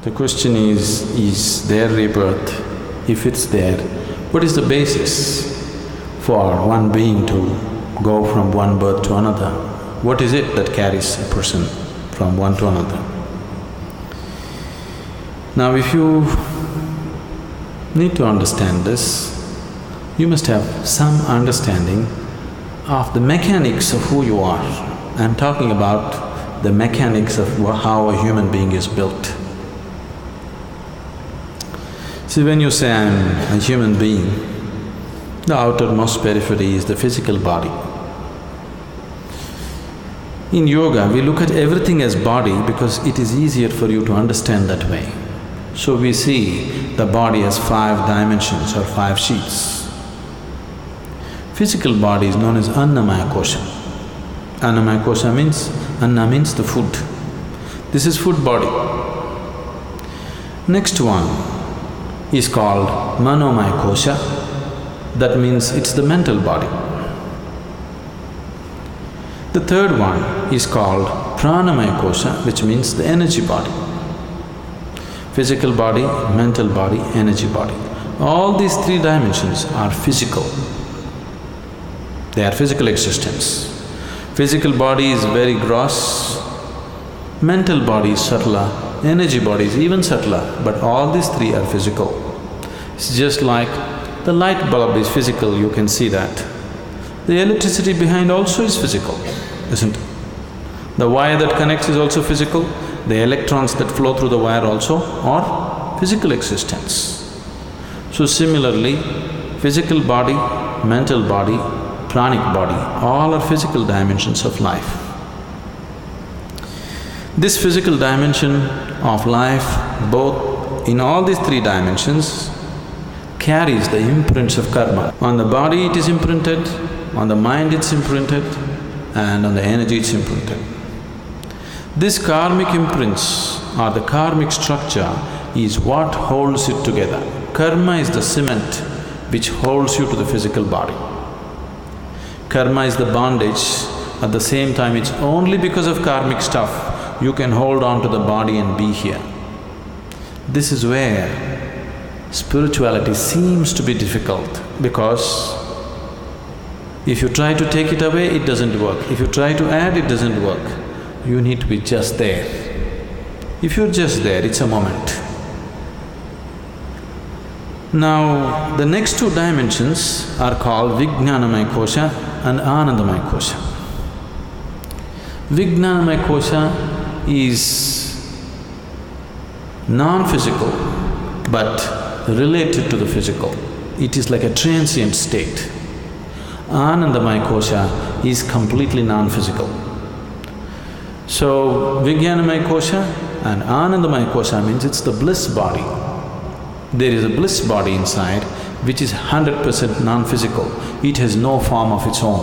The question is there rebirth? If it's there, what is the basis for one being to go from one birth to another? What is it that carries a person from one to another? Now if you need to understand this, you must have some understanding of the mechanics of who you are. I'm talking about the mechanics of how a human being is built. See, when you say I'm a human being, the outermost periphery is the physical body. In yoga, we look at everything as body because it is easier for you to understand that way. So we see the body as 5 dimensions or 5 sheaths. Physical body is known as Annamayakosha. Annamayakosha means… Anna means the food. This is food body. Next one is called Manomayakosha. That means it's the mental body. The third one is called Pranamayakosha, which means the energy body. Physical body, mental body, energy body. All these 3 dimensions are physical. They are physical existence. Physical body is very gross, mental body is subtler, energy body is even subtler, but all these 3 are physical. It's just like the light bulb is physical, you can see that. The electricity behind also is physical, isn't it? The wire that connects is also physical, the electrons that flow through the wire also are physical existence. So similarly, physical body, mental body, pranic body, all are physical dimensions of life. This physical dimension of life, both in all these 3 dimensions, carries the imprints of karma. On the body it is imprinted, on the mind it's imprinted, and on the energy it's imprinted. This karmic imprints or the karmic structure is what holds it together. Karma is the cement which holds you to the physical body. Karma is the bondage, at the same time it's only because of karmic stuff you can hold on to the body and be here. This is where spirituality seems to be difficult because if you try to take it away, it doesn't work. If you try to add, it doesn't work. You need to be just there. If you're just there, it's a moment. Now, the next 2 dimensions are called Vijnanamayakosha and Anandamayakosha. Vijnanamayakosha is non-physical but related to the physical. It is like a transient state. Anandamayakosha is completely non-physical. So, Vijnanamayakosha and Anandamayakosha means it's the bliss body. There is a bliss body inside which is 100% non-physical. It has no form of its own.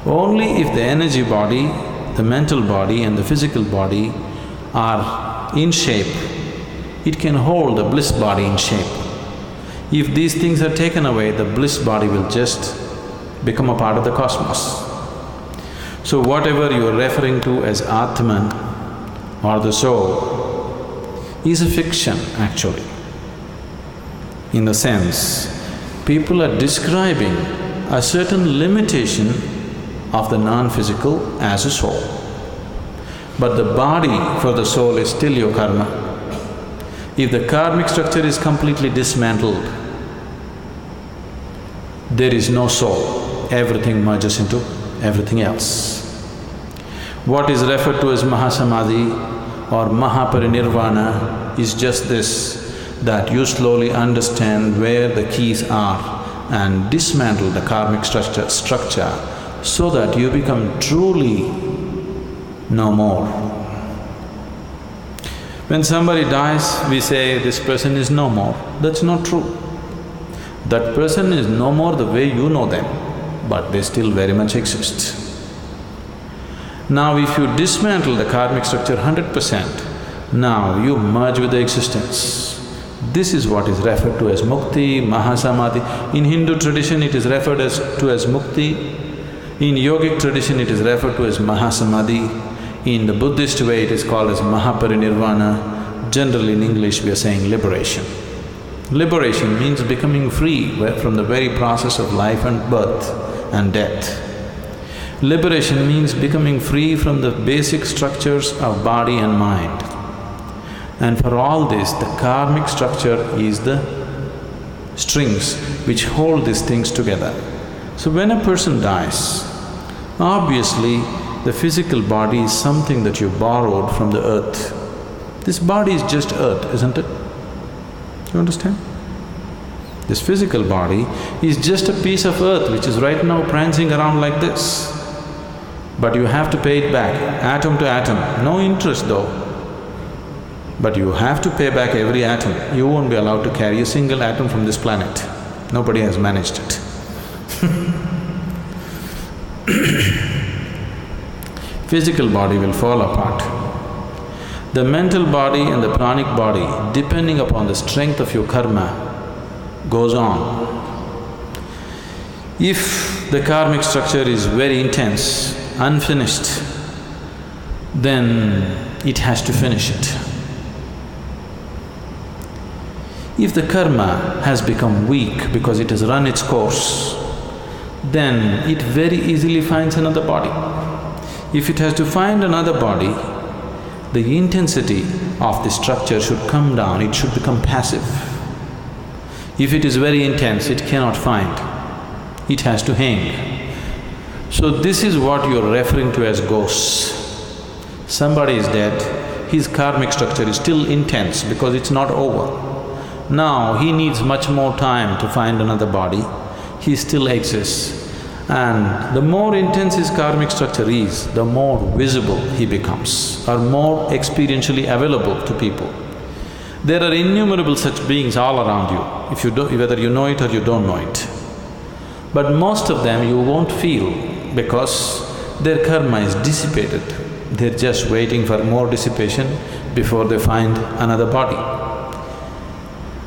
Only if the energy body, the mental body and the physical body are in shape, it can hold the bliss body in shape. If these things are taken away, the bliss body will just become a part of the cosmos. So whatever you are referring to as Atman or the soul is a fiction actually. In the sense, people are describing a certain limitation of the non-physical as a soul. But the body for the soul is still your karma. If the karmic structure is completely dismantled, there is no soul, everything merges into everything else. What is referred to as Mahasamadhi or Mahaparinirvana is just this, that you slowly understand where the keys are and dismantle the karmic structure so that you become truly no more. When somebody dies, we say, this person is no more. That's not true. That person is no more the way you know them, but they still very much exist. Now if you dismantle the karmic structure 100%, now you merge with the existence. This is what is referred to as mukti, mahasamadhi. In Hindu tradition it is referred to as mukti. In yogic tradition it is referred to as mahasamadhi. In the Buddhist way it is called as mahaparinirvana. Generally in English we are saying liberation. Liberation means becoming free from the very process of life and birth and death. Liberation means becoming free from the basic structures of body and mind. And for all this, the karmic structure is the strings which hold these things together. So when a person dies, obviously the physical body is something that you borrowed from the earth. This body is just earth, isn't it? You understand? This physical body is just a piece of earth which is right now prancing around like this. But you have to pay it back, atom to atom, no interest though. But you have to pay back every atom. You won't be allowed to carry a single atom from this planet. Nobody has managed it. Physical body will fall apart. The mental body and the pranic body, depending upon the strength of your karma, goes on. If the karmic structure is very intense, unfinished, then it has to finish it. If the karma has become weak because it has run its course, then it very easily finds another body. If it has to find another body, the intensity of the structure should come down, it should become passive. If it is very intense, it cannot find, it has to hang. So this is what you're referring to as ghosts. Somebody is dead, his karmic structure is still intense because it's not over. Now he needs much more time to find another body, he still exists. And the more intense his karmic structure is, the more visible he becomes, or more experientially available to people. There are innumerable such beings all around you, if you whether you know it or you don't know it. But most of them you won't feel because their karma is dissipated. They're just waiting for more dissipation before they find another body.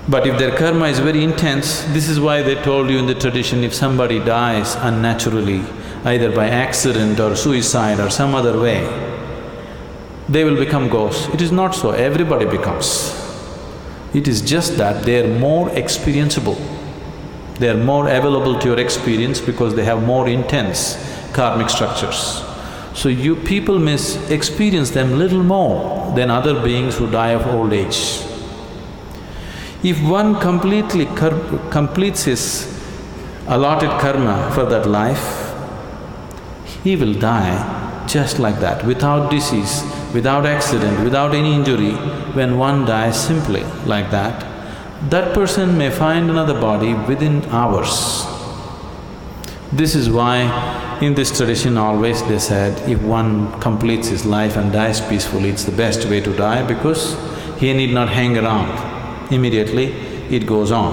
But if their karma is very intense, this is why they told you in the tradition, if somebody dies unnaturally, either by accident or suicide or some other way, they will become ghosts. It is not so, everybody becomes. It is just that they are more experienceable. They are more available to your experience because they have more intense karmic structures. So you people may experience them little more than other beings who die of old age. If one completely completes his allotted karma for that life, he will die just like that, without disease, without accident, without any injury. When one dies simply like that, that person may find another body within hours. This is why in this tradition always they said, if one completes his life and dies peacefully, it's the best way to die because he need not hang around. Immediately it goes on.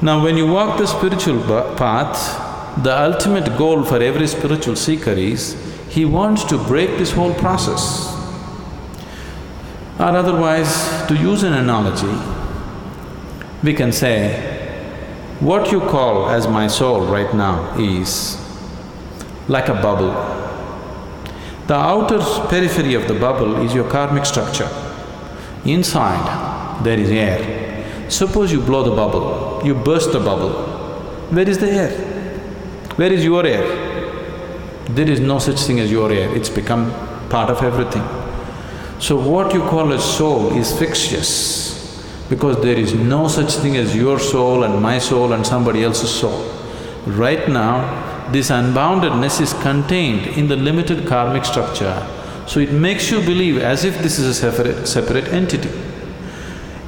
Now when you walk the spiritual path, the ultimate goal for every spiritual seeker is, he wants to break this whole process. Or otherwise, to use an analogy, we can say, what you call as my soul right now is like a bubble. The outer periphery of the bubble is your karmic structure. Inside, there is air. Suppose you blow the bubble, you burst the bubble. Where is the air? Where is your air? There is no such thing as your air, it's become part of everything. So what you call as soul is fictitious because there is no such thing as your soul and my soul and somebody else's soul. Right now, this unboundedness is contained in the limited karmic structure, so it makes you believe as if this is a separate entity.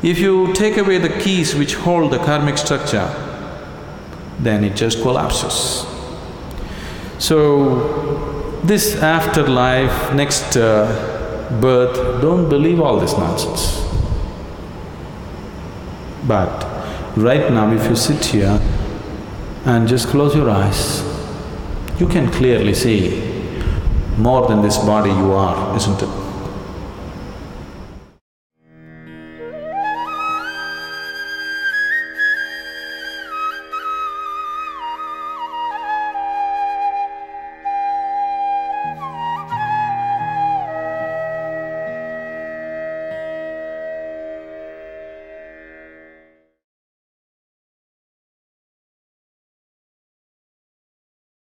If you take away the keys which hold the karmic structure, then it just collapses. So, this afterlife, next birth, don't believe all this nonsense. But right now if you sit here and just close your eyes, you can clearly see more than this body you are, isn't it?